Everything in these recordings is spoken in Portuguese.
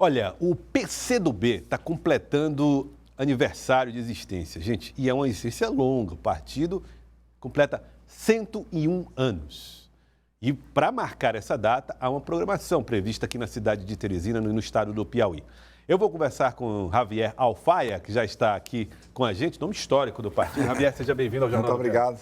Olha, o PCdoB está completando aniversário de existência, gente, e é uma existência longa. O partido completa 101 anos. E para marcar essa data, há uma programação prevista aqui na cidade de Teresina, no estado do Piauí. Eu vou conversar com Javier Alfaia, que já está aqui com a gente, nome histórico do partido. Javier, seja bem-vindo ao Jornal. Muito obrigado.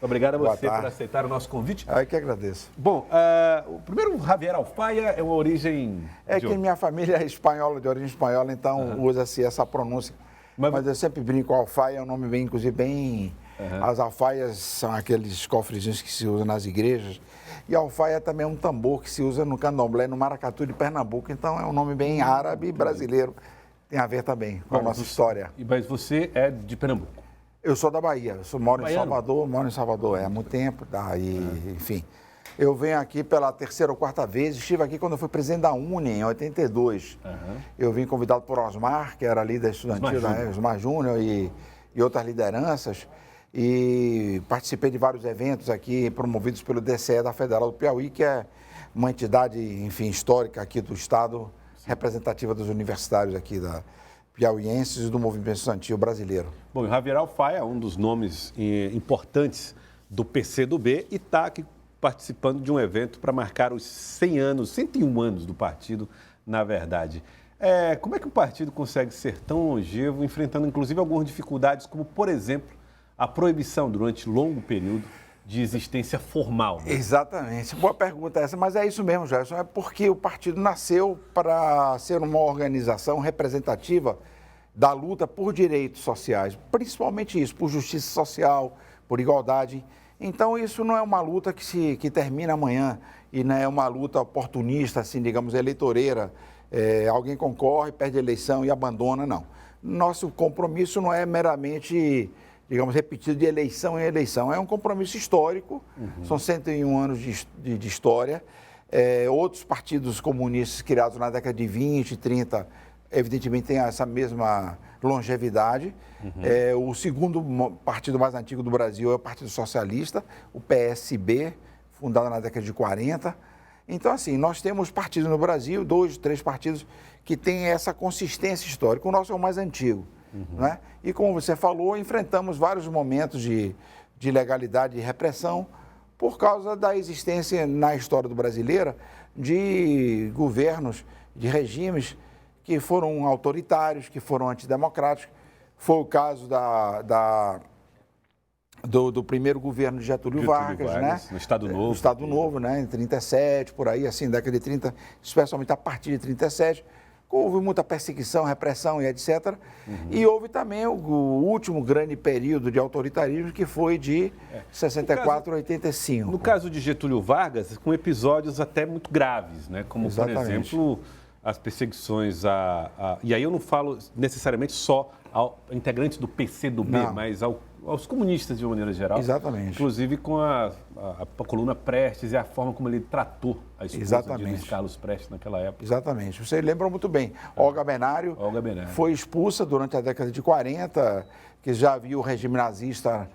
Muito obrigado a você por aceitar o nosso convite. Eu que agradeço. Bom, o primeiro Javier Alfaia é uma origem... É que minha família é espanhola, de origem espanhola, então usa-se essa pronúncia. Mas eu sempre brinco, alfaia é um nome bem, inclusive, bem... As alfaias são aqueles cofrezinhos que se usam nas igrejas. E alfaia também é um tambor que se usa no candomblé, no maracatu de Pernambuco. Então é um nome bem árabe, brasileiro. Tem a ver também com a nossa história. Mas você é de Pernambuco? Eu sou da Bahia, moro em Salvador há muito tempo, enfim. Eu venho aqui pela terceira ou quarta vez, estive aqui quando eu fui presidente da UNE, em 82. Eu vim convidado por Osmar, que era líder estudantil, Osmar Júnior e outras lideranças, e participei de vários eventos aqui promovidos pelo DCE da Federal do Piauí, que é uma entidade, enfim, histórica aqui do estado, representativa dos universitários aqui piauienses e do movimento estudantil brasileiro. Bom, o Javier Alfaia é um dos nomes importantes do PCdoB e está aqui participando de um evento para marcar os 100 anos, 101 anos do partido, na verdade. Como é que o partido consegue ser tão longevo, enfrentando inclusive algumas dificuldades, como, por exemplo, a proibição durante longo período de existência formal? Né? Exatamente. Boa pergunta essa, mas é isso mesmo, Gerson. É porque o partido nasceu para ser uma organização representativa da luta por direitos sociais, principalmente isso, por justiça social, por igualdade. Então, isso não é uma luta que termina amanhã e não é uma luta oportunista, assim, digamos, eleitoreira. Alguém concorre, perde a eleição e abandona, não. Nosso compromisso não é meramente, digamos, repetido de eleição em eleição. É um compromisso histórico, são 101 anos de história. Outros partidos comunistas criados na década de 20, 30, evidentemente têm essa mesma longevidade. O segundo partido mais antigo do Brasil é o Partido Socialista, o PSB, fundado na década de 40. Então, assim, nós temos partidos no Brasil, 2, 3 partidos que têm essa consistência histórica. O nosso é o mais antigo. Né? E como você falou, enfrentamos vários momentos de ilegalidade e repressão por causa da existência na história do brasileira de governos, de regimes que foram autoritários, que foram antidemocráticos. Foi o caso do primeiro governo de Getúlio Vargas, né? No Estado Novo. No Estado Novo, né? Em 37, por aí, assim, década de 30, especialmente a partir de 37. Houve muita perseguição, repressão e etc. E houve também o último grande período de autoritarismo, que foi de 64 a 85. No caso de Getúlio Vargas, com episódios até muito graves, né? Como, Exatamente. Por exemplo, as perseguições E aí eu não falo necessariamente só a integrantes do PCdoB, mas aos comunistas de uma maneira geral. Exatamente. Inclusive com a coluna Prestes e a forma como ele tratou a esposa de Luiz Carlos Prestes naquela época. Exatamente. Você lembra muito bem. Olga Benário foi expulsa durante a década de 40, que já havia o regime nazista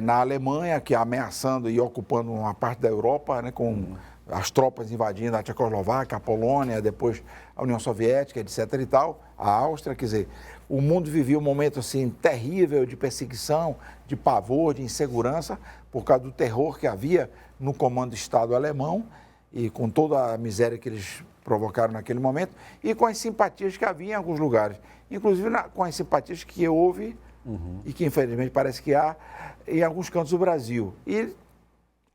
na Alemanha, que ameaçando e ocupando uma parte da Europa, né, com as tropas invadindo a Tchecoslováquia, a Polônia, depois a União Soviética, etc. e tal, a Áustria, quer dizer, o mundo vivia um momento assim terrível de perseguição, de pavor, de insegurança, por causa do terror que havia no comando do Estado alemão e com toda a miséria que eles provocaram naquele momento e com as simpatias que havia em alguns lugares, inclusive com as simpatias que houve e que infelizmente parece que há em alguns cantos do Brasil. E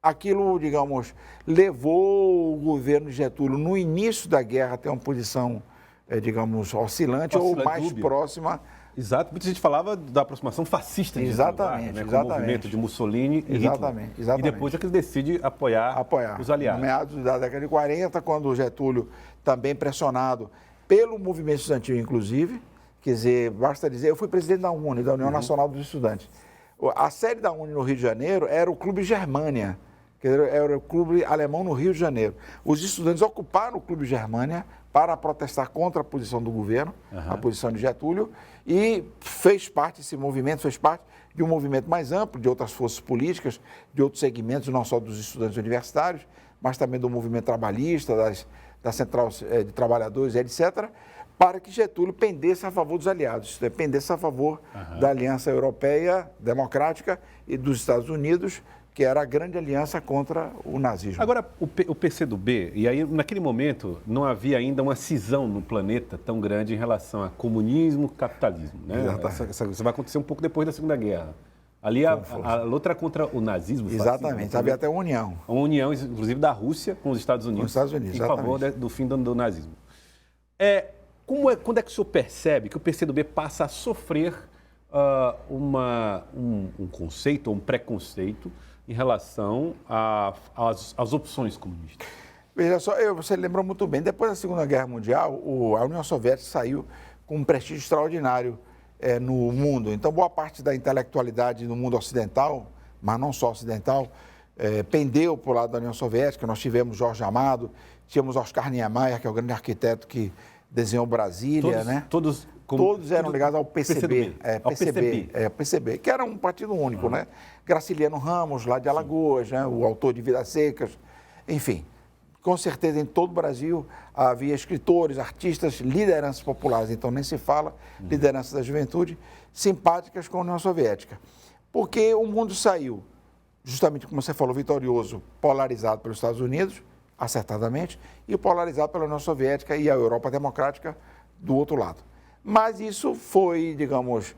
aquilo, digamos, levou o governo de Getúlio, no início da guerra, a ter uma posição, digamos, oscilante ou mais dúbia. Próxima. Exato, muita gente falava da aproximação fascista de Exatamente, Getúlio, né, com o movimento de Mussolini e Hitler. E depois é que ele decide apoiar os aliados. No meados da década de 40, quando o Getúlio, também pressionado pelo movimento estudantil, inclusive, quer dizer, basta dizer, eu fui presidente da UNE, da União Nacional dos Estudantes. A sede da UNE no Rio de Janeiro era o Clube Germânia, que era o clube alemão no Rio de Janeiro. Os estudantes ocuparam o Clube Germânia para protestar contra a posição do governo, a posição de Getúlio, e esse movimento fez parte de um movimento mais amplo, de outras forças políticas, de outros segmentos, não só dos estudantes universitários, mas também do movimento trabalhista, da Central de Trabalhadores, etc., para que Getúlio pendesse a favor dos aliados, pendesse a favor da Aliança Europeia Democrática e dos Estados Unidos, que era a grande aliança contra o nazismo. Agora, o PCdoB, e aí naquele momento não havia ainda uma cisão no planeta tão grande em relação a comunismo e capitalismo, né? Isso vai acontecer um pouco depois da Segunda Guerra. Ali a luta era contra o nazismo. Exatamente, havia até uma união. Uma união, inclusive, da Rússia com os Estados Unidos, em favor do fim do nazismo. Quando é que o senhor percebe que o PCdoB passa a sofrer um conceito ou um preconceito em relação às opções comunistas? Veja só, você lembrou muito bem, depois da Segunda Guerra Mundial, a União Soviética saiu com um prestígio extraordinário no mundo. Então, boa parte da intelectualidade no mundo ocidental, mas não só ocidental, pendeu para o lado da União Soviética. Nós tivemos Jorge Amado, tínhamos Oscar Niemeyer, que é o grande arquiteto que desenhou Brasília, né? Todos eram ligados ao PCB. PCB, que era um partido único, né? Graciliano Ramos, lá de Alagoas, né? O autor de Vidas Secas, enfim. Com certeza, em todo o Brasil, havia escritores, artistas, lideranças populares, então nem se fala, lideranças da juventude, simpáticas com a União Soviética. Porque o mundo saiu, justamente como você falou, vitorioso, polarizado pelos Estados Unidos, acertadamente, e polarizado pela União Soviética e a Europa Democrática do outro lado. Mas isso foi, digamos,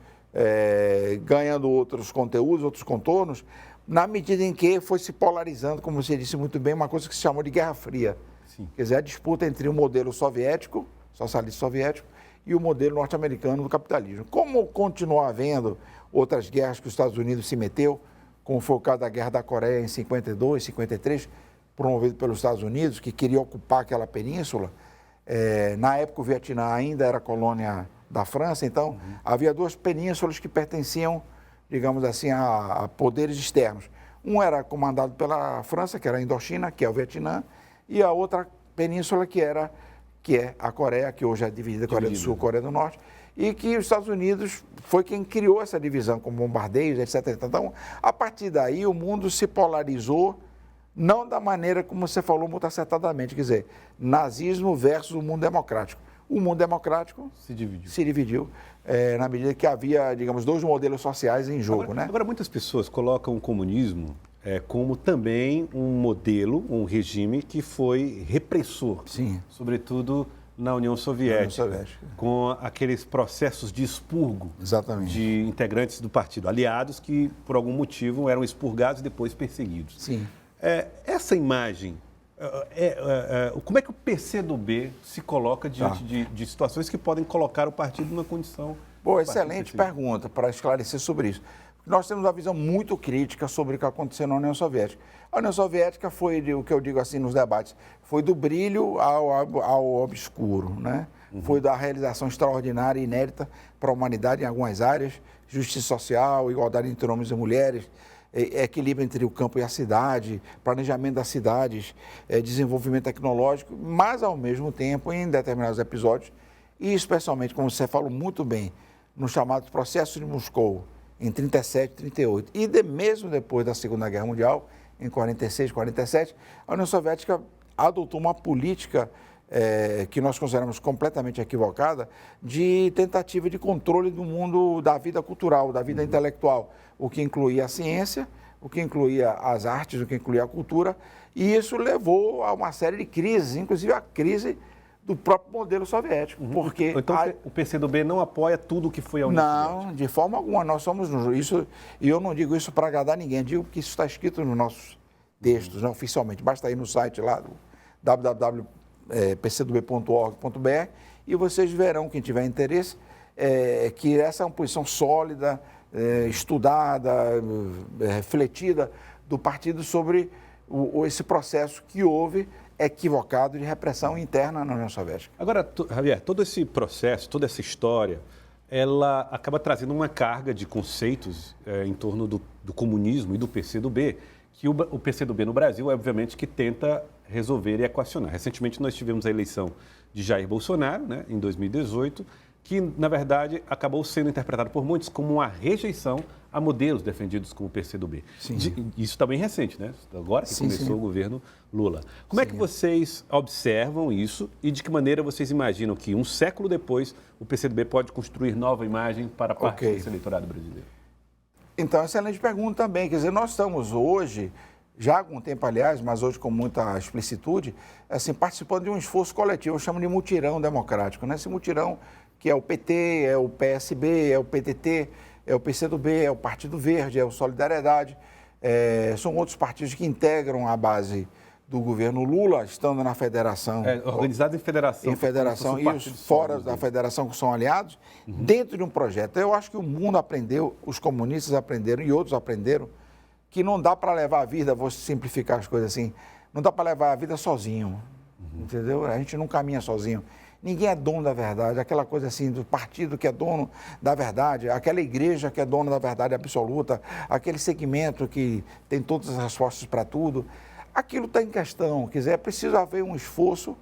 ganhando outros conteúdos, outros contornos, na medida em que foi se polarizando, como você disse muito bem, uma coisa que se chamou de Guerra Fria. Sim. Quer dizer, a disputa entre o modelo soviético, socialista soviético, e o modelo norte-americano do capitalismo. Como continuou havendo outras guerras que os Estados Unidos se meteu, como foi o caso da Guerra da Coreia em 52, 53, promovido pelos Estados Unidos, que queria ocupar aquela península. Na época, o Vietnã ainda era colônia da França, então havia duas penínsulas que pertenciam, digamos assim, a poderes externos. Um era comandado pela França, que era a Indochina, que é o Vietnã, e a outra península que é a Coreia, que hoje é dividida, Coreia do Sul, Coreia do Norte, e que os Estados Unidos foi quem criou essa divisão com bombardeios, etc. Então, a partir daí, o mundo se polarizou, não da maneira como você falou muito acertadamente, quer dizer, nazismo versus o mundo democrático. O mundo democrático se dividiu na medida que havia, digamos, dois modelos sociais em jogo. Agora, muitas pessoas colocam o comunismo como também um modelo, um regime que foi repressor, sim, sobretudo na União Soviética, com aqueles processos de expurgo de integrantes do partido, aliados que, por algum motivo, eram expurgados e depois perseguidos. Sim. Essa imagem, como é que o PCdoB se coloca diante de situações que podem colocar o partido numa condição... Boa, excelente pergunta para esclarecer sobre isso. Nós temos uma visão muito crítica sobre o que aconteceu na União Soviética. A União Soviética foi, o que eu digo assim nos debates, foi do brilho ao obscuro, né? Foi da realização extraordinária e inédita para a humanidade em algumas áreas, justiça social, igualdade entre homens e mulheres, equilíbrio entre o campo e a cidade, planejamento das cidades, desenvolvimento tecnológico, mas, ao mesmo tempo, em determinados episódios, e especialmente, como você falou muito bem, no chamado processo de Moscou, em 37, 38, e mesmo depois da Segunda Guerra Mundial, em 46, 47, a União Soviética adotou uma política que nós consideramos completamente equivocada, de tentativa de controle do mundo, da vida cultural, da vida intelectual, o que incluía a ciência, o que incluía as artes, o que incluía a cultura, e isso levou a uma série de crises, inclusive a crise do próprio modelo soviético. Porque então, o PCdoB não apoia tudo o que foi a União Soviética? Não, de forma alguma. Nós somos isso, e eu não digo isso para agradar ninguém, digo que isso está escrito nos nossos textos, né, oficialmente. Basta ir no site lá, do www.pcdob.org.br, e vocês verão, quem tiver interesse, que essa é uma posição sólida, estudada, refletida do partido sobre esse processo que houve equivocado de repressão interna na União Soviética. Agora, Javier, todo esse processo, toda essa história, ela acaba trazendo uma carga de conceitos em torno do comunismo e do PCdoB, que o PCdoB no Brasil, obviamente, que tenta resolver e equacionar. Recentemente nós tivemos a eleição de Jair Bolsonaro, né, em 2018, que, na verdade, acabou sendo interpretado por muitos como uma rejeição a modelos defendidos como o PCdoB. Isso está bem recente, né? Agora que começou o governo Lula. Como é que vocês observam isso e de que maneira vocês imaginam que, um século depois, o PCdoB pode construir nova imagem para parte desse eleitorado brasileiro? Então, excelente pergunta também. Quer dizer, nós estamos hoje, já há algum tempo, aliás, mas hoje com muita explicitude, assim, participando de um esforço coletivo, eu chamo de mutirão democrático, né? Esse mutirão que é o PT, é o PSB, é o PDT, é o PCdoB, é o Partido Verde, é o Solidariedade, são outros partidos que integram a base do governo Lula, estando na federação. Organizado em federação. Em federação e os fora da federação que são aliados, dentro de um projeto. Eu acho que o mundo aprendeu, os comunistas aprenderam e outros aprenderam, que não dá para levar a vida, vou simplificar as coisas assim, não dá para levar a vida sozinho, entendeu? A gente não caminha sozinho. Ninguém é dono da verdade, aquela coisa assim do partido que é dono da verdade, aquela igreja que é dona da verdade absoluta, aquele segmento que tem todas as respostas para tudo. Aquilo está em questão, quer dizer, é preciso haver um esforço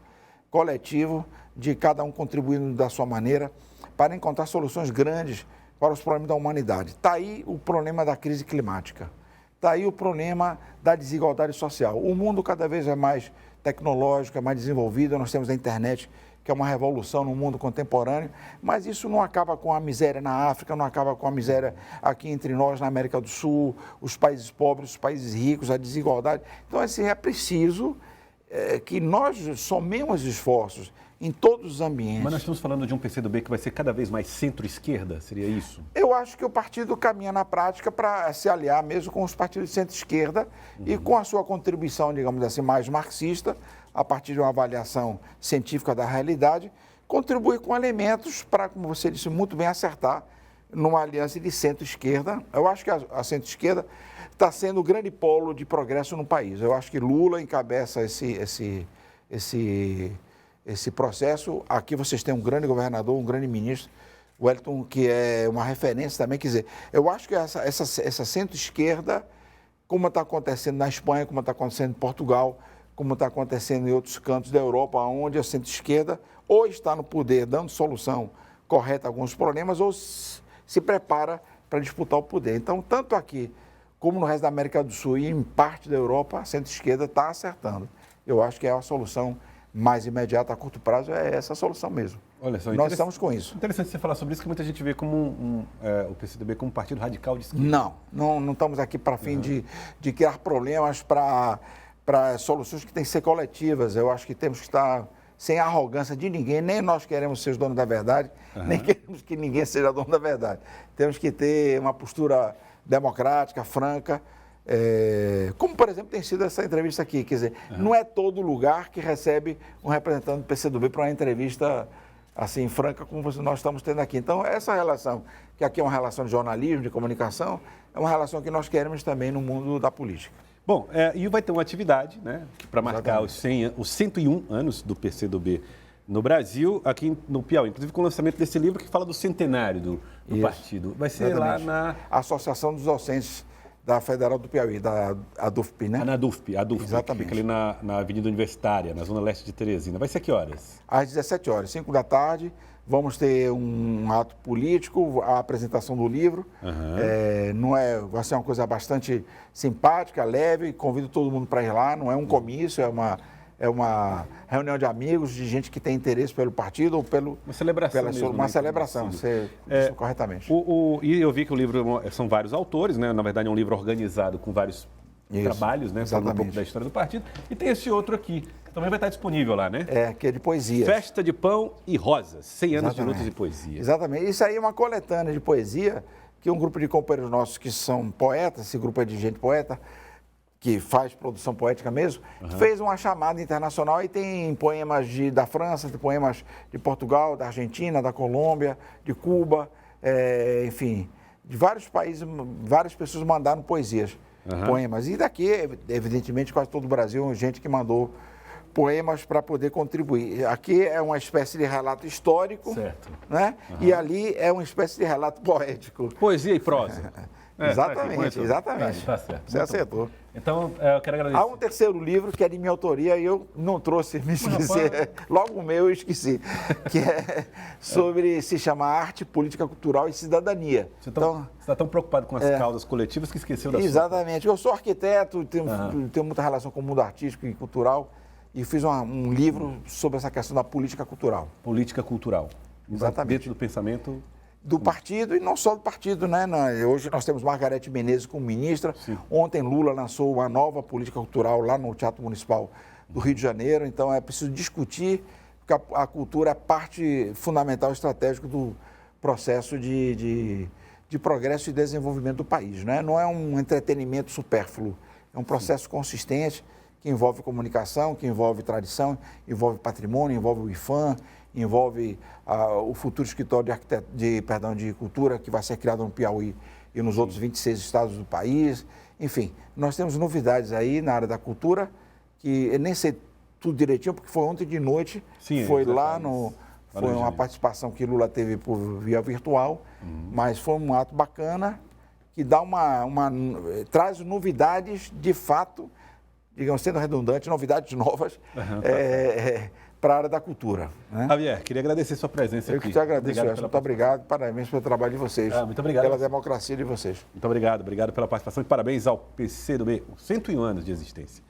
coletivo de cada um contribuindo da sua maneira para encontrar soluções grandes para os problemas da humanidade. Está aí o problema da crise climática, está aí o problema da desigualdade social. O mundo cada vez é mais tecnológico, é mais desenvolvido, nós temos a internet, que é uma revolução no mundo contemporâneo, mas isso não acaba com a miséria na África, não acaba com a miséria aqui entre nós na América do Sul, os países pobres, os países ricos, a desigualdade. Então, assim, é preciso que nós somemos esforços em todos os ambientes. Mas nós estamos falando de um PCdoB que vai ser cada vez mais centro-esquerda, seria isso? Eu acho que o partido caminha na prática para se aliar mesmo com os partidos de centro-esquerda e com a sua contribuição, digamos assim, mais marxista, a partir de uma avaliação científica da realidade, contribuir com elementos para, como você disse, muito bem acertar numa aliança de centro-esquerda. Eu acho que a centro-esquerda está sendo o grande polo de progresso no país. Eu acho que Lula encabeça esse processo. Aqui vocês têm um grande governador, um grande ministro, Wellington, que é uma referência também. Quer dizer, eu acho que essa centro-esquerda, como está acontecendo na Espanha, como está acontecendo em Portugal, como está acontecendo em outros cantos da Europa, onde a centro-esquerda ou está no poder dando solução correta a alguns problemas, ou se prepara para disputar o poder. Então, tanto aqui como no resto da América do Sul e em parte da Europa, a centro-esquerda está acertando. Eu acho que é a solução mais imediata a curto prazo, é essa solução mesmo. Olha só, nós estamos com isso. Interessante você falar sobre isso, que muita gente vê como o PCdoB como um partido radical de esquerda. Não estamos aqui para fim de criar problemas para soluções que têm que ser coletivas. Eu acho que temos que estar sem arrogância de ninguém, nem nós queremos ser os donos da verdade, nem queremos que ninguém seja dono da verdade. Temos que ter uma postura democrática, franca, como, por exemplo, tem sido essa entrevista aqui. Quer dizer, não é todo lugar que recebe um representante do PCdoB para uma entrevista assim, franca, como nós estamos tendo aqui. Então, essa relação, que aqui é uma relação de jornalismo, de comunicação, é uma relação que nós queremos também no mundo da política. Bom, e vai ter uma atividade, né, para marcar os 101 anos do PCdoB no Brasil, aqui no Piauí, inclusive com o lançamento desse livro que fala do centenário do partido. Vai ser lá na Associação dos Docentes da Federal do Piauí, da ADUFP, né? Na ADUFP, exatamente. Que fica ali na Avenida Universitária, na zona leste de Teresina. Vai ser que horas? Às 17 horas, 5 da tarde. Vamos ter um ato político, a apresentação do livro. Vai ser uma coisa bastante simpática, leve. Convido todo mundo para ir lá. Não é um comício, é uma reunião de amigos, de gente que tem interesse pelo partido ou pelo... Uma celebração mesmo. Uma celebração, você disse corretamente. E eu vi que o livro são vários autores, né? Na verdade é um livro organizado com vários trabalhos, né? Falando um pouco da história do partido. E tem esse outro aqui, que também vai estar disponível lá, né? Que é de poesia. Festa de Pão e Rosas, 100 anos de lutas e poesia. Exatamente. Isso aí é uma coletânea de poesia, que um grupo de companheiros nossos que são poetas, esse grupo é de gente poeta, que faz produção poética mesmo, fez uma chamada internacional e tem poemas da França, tem poemas de Portugal, da Argentina, da Colômbia, de Cuba, enfim, de vários países, várias pessoas mandaram poesias, poemas. E daqui, evidentemente, quase todo o Brasil, gente que mandou poemas para poder contribuir. Aqui é uma espécie de relato histórico, né? E ali é uma espécie de relato poético. Poesia e prosa. Exatamente. Tá certo. Você acertou. Então, eu quero agradecer. Há um terceiro livro que é de minha autoria e eu não trouxe, me esqueci. Logo o meu eu esqueci. Que é sobre, se chama Arte, Política Cultural e Cidadania. Você está tão preocupado com as causas coletivas que esqueceu da sua. Exatamente. Eu sou arquiteto, tenho muita relação com o mundo artístico e cultural e fiz um livro sobre essa questão da política cultural. Política cultural. Exatamente. Dentro do pensamento... Do partido e não só do partido, né? Hoje nós temos Margarete Menezes como ministra. Sim. Ontem Lula lançou uma nova política cultural lá no Teatro Municipal do Rio de Janeiro. Então é preciso discutir, porque a cultura é parte fundamental e estratégica do processo de progresso e desenvolvimento do país, né? Não é um entretenimento supérfluo, é um processo consistente que envolve comunicação, que envolve tradição, envolve patrimônio, envolve o IFAM, envolve o futuro escritório de cultura que vai ser criado no Piauí e nos outros 26 estados do país. Enfim, nós temos novidades aí na área da cultura, que eu nem sei tudo direitinho, porque foi ontem de noite, foi lá no... Foi uma participação que Lula teve por via virtual, mas foi um ato bacana, que dá traz novidades de fato, digamos, sendo redundante, novidades novas, para a área da cultura. Né? Javier, queria agradecer sua presença aqui. Eu que te agradeço, Gerson. Muito obrigado. Parabéns pelo trabalho de vocês. Muito obrigado. Pela democracia de vocês. Muito obrigado. Obrigado pela participação e parabéns ao PCdoB, 101 anos de existência.